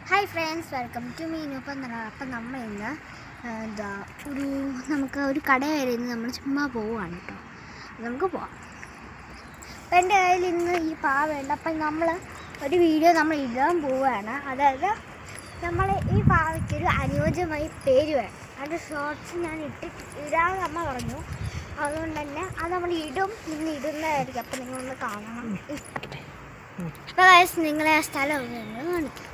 Hi friends, welcome to Meenu. അപ്പം നമ്മൾ ഇന്ന് നമുക്ക് ഒരു കട വരെ ഇന്ന് നമ്മൾ ചുമ്മാ പോവുകയാണ് കേട്ടോ. നമുക്ക് പോവാം. അപ്പം എൻ്റെ കയ്യിൽ ഇന്ന് ഈ പാവയുണ്ട്. അപ്പം നമ്മൾ ഒരു വീഡിയോ നമ്മൾ ഇടാൻ പോവുകയാണ്. അതായത് നമ്മൾ ഈ പാവയ്ക്കൊരു അനുയോജ്യമായി പേര് വേണം. അതിൻ്റെ ഷോർട്സ് ഞാൻ ഇടാമെന്ന് അമ്മ പറഞ്ഞു. അതുകൊണ്ട് തന്നെ അത് നമ്മൾ ഇന്ന് ഇടുന്നതായിരിക്കും. അപ്പം നിങ്ങളൊന്ന് കാണണം. അപ്പോൾ നിങ്ങളെ ആ സ്ഥലം ഒന്ന് കാണിക്കും.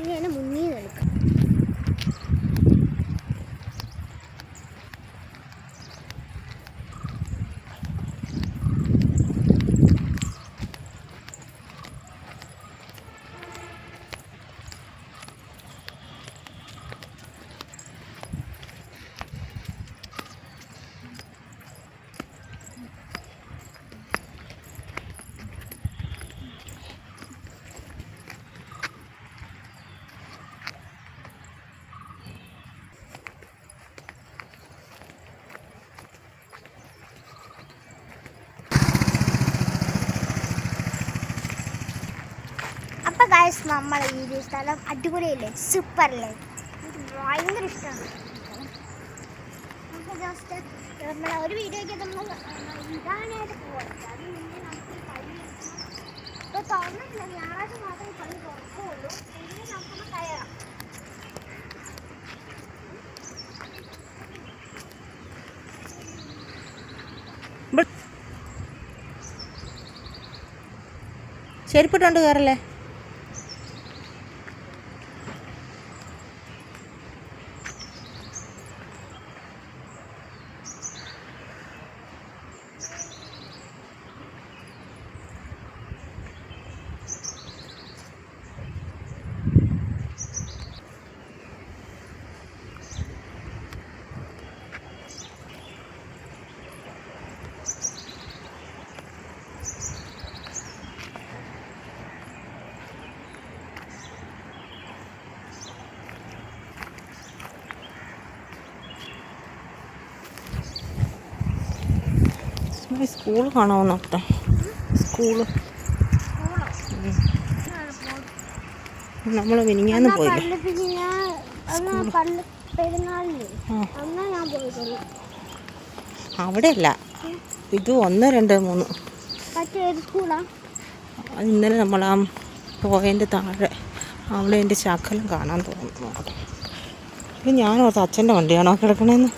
ഇനി അതിനെ മുന്നിൽ നിൽക്കാം. ഗൈസ്, നമ്മൾ ഈ സ്ഥലം അടിപൊളിയല്ലേ, സൂപ്പറല്ലേ, എനിക്ക് ഭയങ്കര ഇഷ്ടമാണ്. നമുക്ക് ജസ്റ്റ് നമ്മൾ ഒരു വീഡിയോയ്ക്ക് നമ്മൾ ഇടാനായിട്ട് പോകാം. അത് നമുക്ക് ഇപ്പോൾ തുറന്നിട്ടില്ല, ഞായറാഴ്ച മാത്രമേ പള്ളി തുറക്കുകയുള്ളൂ. എങ്കിലും നമുക്കൊന്ന് കയറാം. ചെരുപ്പിട്ടുകൊണ്ട് കയറല്ലേ? സ്കൂൾ കാണാമോ നോക്കട്ടെ? സ്കൂള് നമ്മൾ മിനിങ്ങാന്ന് പോയില്ലേ? അവിടെ അല്ല, ഇത് 1, 2, 3. ഇന്നലെ നമ്മൾ ആ പോയതിൻ്റെ താഴെ അവിടെ എൻ്റെ ശകലം കാണാൻ തോന്നുന്നു. ഇത് ഞാനോർത്ത് അച്ഛൻ്റെ വണ്ടിയാണോ കിടക്കണേന്ന്.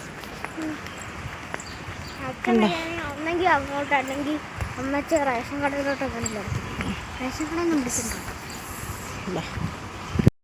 അങ്ങോട്ട് അല്ലെങ്കിൽ അമ്മച്ച റേഷൻ കടയിലോട്ടൊക്കെ റേഷൻ കടയിൽ നിന്ന് വിളിച്ചിട്ടുണ്ടോ?